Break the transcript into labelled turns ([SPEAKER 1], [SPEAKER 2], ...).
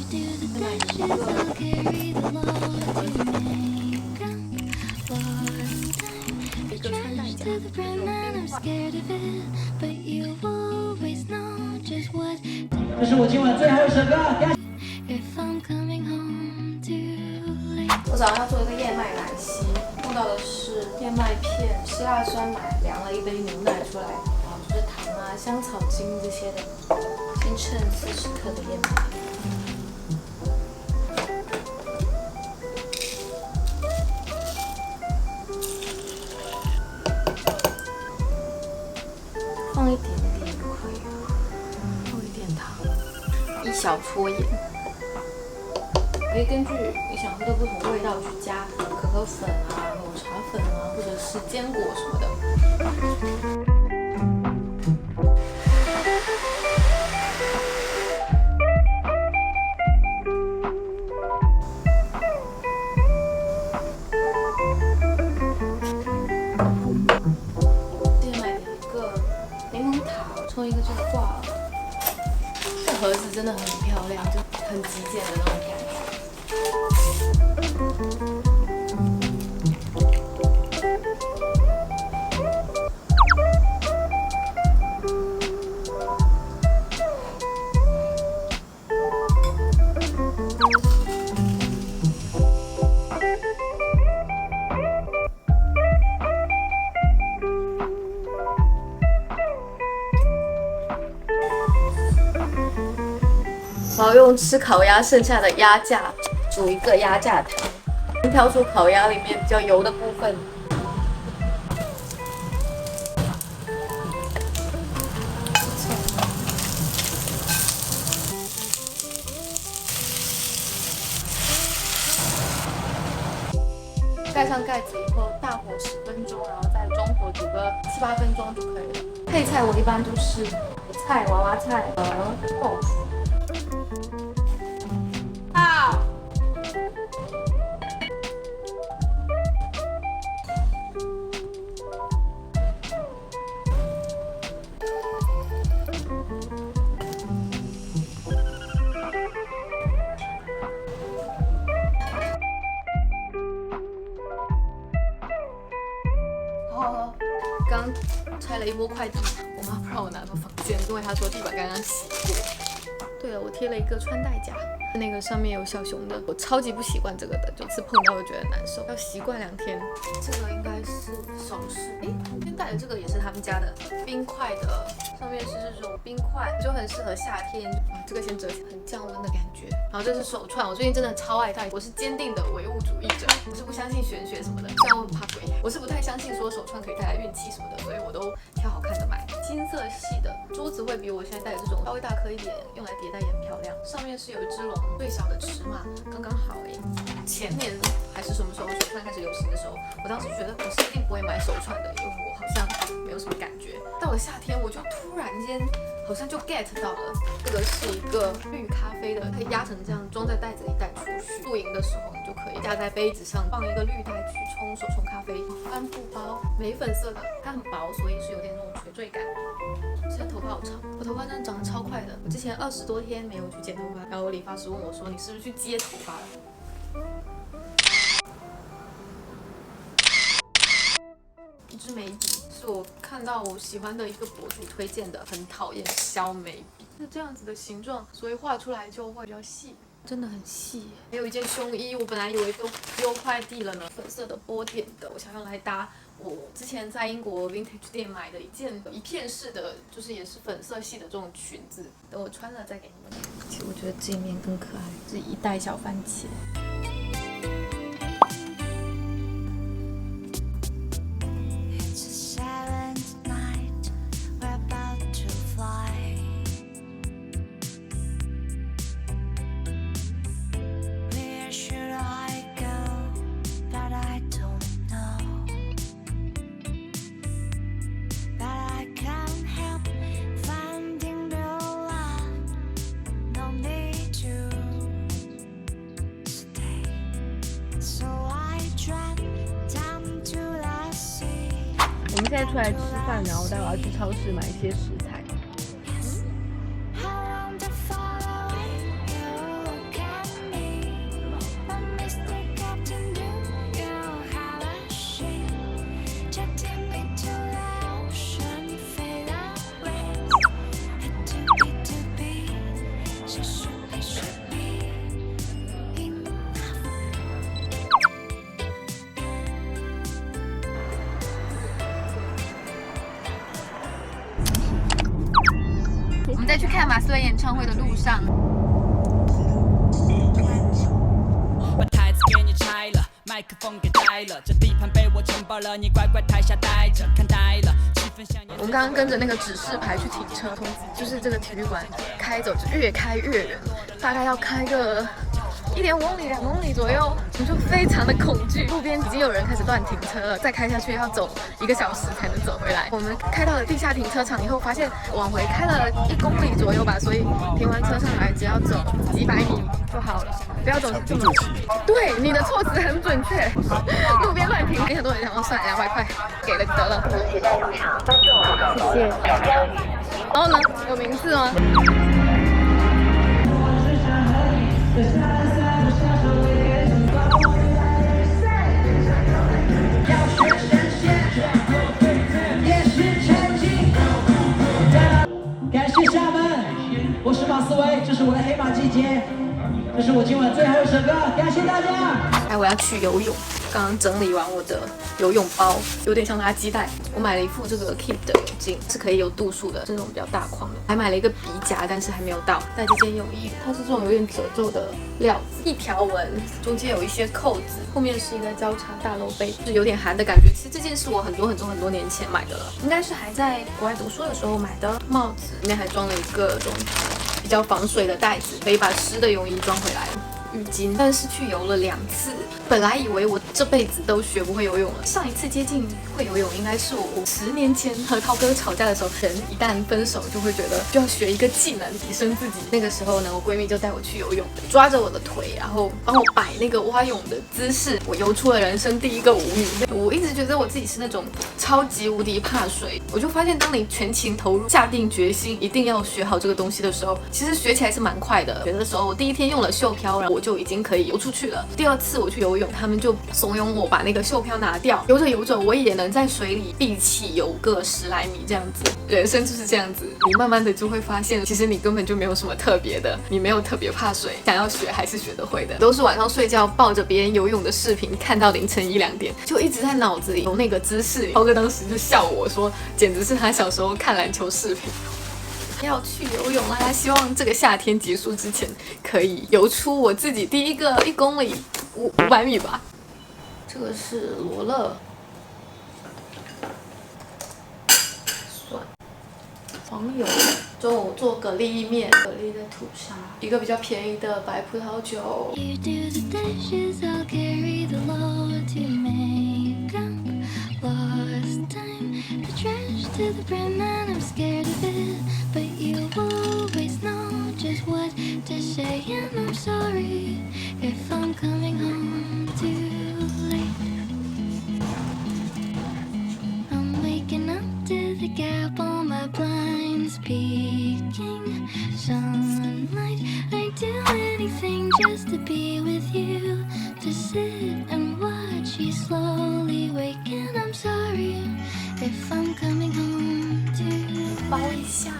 [SPEAKER 1] 一个穿戴甲，
[SPEAKER 2] 这是我今晚最后一首歌。
[SPEAKER 1] 我早上要做一个燕麦奶昔，用到的是燕麦片、希腊酸奶，凉了一杯牛奶出来，然后就是糖啊、香草精这些的，先称40克的燕麦。放一点点可以，放一点糖，1小撮盐。可以根据你想喝的不同味道去加可可粉啊、抹茶粉啊，或者是坚果什么的。之前买了一个柠檬塔，冲一个就挂了。这盒子真的很漂亮，就很极简的那种感觉。我要用吃烤鸭剩下的鸭架煮一个鸭架汤，挑出烤鸭里面比较油的部分。盖上盖子以后，大火10分钟，然后再中火煮个7、8分钟就可以了。配菜我一般都是菜、娃娃菜和豆腐。刚拆了一波快递，我妈不让我拿到房间，因为她说地板刚刚洗过。对了，我贴了一个穿戴甲，那个上面有小熊的，我超级不习惯这个的，就次碰到就觉得难受，要习惯2天。这个应该是首饰，旁边戴的这个也是他们家的冰块的，上面是这种冰块，就很适合夏天。这个先折起来，很降温的感觉。然后这是手串，我最近真的超爱戴，我是坚定的唯物主义者，我是不相信玄学什么的，虽然我很怕鬼，我是不太相信说手串可以带来运气什么的，所以我都挑好看的买。金色系的珠子会比我现在戴的这种稍微大颗一点，用来叠戴也很漂亮。上面是有一只龙，最小的尺码刚刚好诶。前年还是什么时候手串开始流行的时候，我当时觉得我是一定不会买手串的，因为我好像没有什么感觉。到了夏天，我就突然间好像就 get 到了，这个是一个绿咖啡的，可以压成这样装在袋子里带出去。露营的时候，你就可以夹在杯子上，放一个绿袋去冲手冲咖啡。帆布包，玫粉色的，它很薄，所以是有点那种垂坠感。现在头发好长，我头发真的长得超快的。我之前20多天没有去剪头发，然后理发师问我说：“你是不是去接头发了？”一支眉笔是我看到我喜欢的一个博主推荐的，很讨厌削眉笔，是这样子的形状，所以画出来就会比较细，真的很细。还有一件胸衣，我本来以为都丢快递了呢，粉色的波点的，我想要来搭我之前在英国 vintage 店买的一片式的，就是也是粉色系的这种裙子，等我穿了再给你们。其实我觉得这一面更可爱，是一袋小番茄。我们现在出来吃饭，然后待会要去超市买一些食材。Coldplay 演唱会的路上。
[SPEAKER 3] 把台子给你拆了，麦克风给带了，这地盘被我承包了，你乖乖台下待着，看呆了，气氛像
[SPEAKER 1] 我们刚刚跟着那个指示牌去停车，从就是这个体育馆开走，就越开越远，大概要开个1.5公里、2公里左右，我们就非常的恐惧。路边已经有人开始乱停车了，再开下去要走1个小时才能走回来。我们开到了地下停车场以后，发现往回开了1公里左右吧，所以停完车上来只要走几百米就好了，不要走这么急。对，你的措辞很准确。路边乱停，很多人想说算200块给了得了。谢谢。然后呢？有名字吗？
[SPEAKER 2] 感谢厦门，我是马思唯，这是我的黑马季节，这是我今晚最后一首歌，感谢大家。
[SPEAKER 1] 我要去游泳，刚刚整理完我的游泳包，有点像垃圾袋。我买了一副这个 Keep 的眼镜，是可以有度数的，这种比较大框的。还买了一个鼻夹，但是还没有到。带这件泳衣，它是这种有点褶皱的料子，一条纹，中间有一些扣子，后面是一个交叉大露背，是有点韩的感觉。其实这件是我很多年前买的了，应该是还在国外读书的时候买的。帽子里面还装了一个这种比较防水的袋子，可以把湿的泳衣装回来。浴巾，但是去游了2次。本来以为我这辈子都学不会游泳了，上一次接近会游泳应该是我10年前和涛哥吵架的时候。人一旦分手，就会觉得就要学一个技能提升自己。那个时候呢，我闺蜜就带我去游泳，抓着我的腿，然后帮我摆那个蛙泳的姿势，我游出了人生第一个无语。我一直觉得我自己是那种超级无敌怕水，我就发现当你全情投入、下定决心一定要学好这个东西的时候，其实学起来是蛮快的。学的时候，我第1天用了袖漂，然后我就已经可以游出去了。第2次我去游泳，他们就怂恿我把那个袖漂拿掉。游着游着，我也能在水里闭气游个10来米这样子。人生就是这样子，你慢慢的就会发现，其实你根本就没有什么特别的，你没有特别怕水，想要学还是学得会的。都是晚上睡觉抱着别人游泳的视频，看到凌晨1、2点，就一直在脑子里有那个姿势。涛哥当时就笑我说，简直是他小时候看篮球视频。要去游泳啦！希望这个夏天结束之前，可以游出我自己第一个1公里500米吧。这个是罗勒，蒜，黄油。中午做蛤蜊意面，蛤蜊的吐沙，一个比较便宜的白葡萄酒。To the brim and I'm scared of it, but you always know just what to say, and I'm sorry if I'm coming home too late. I'm waking up to the gap on my blinds peeking sunlight. I'd do anything just to be with you, to sit and watch you slowly wake, and I'm sorry if I'm coming home to 包一下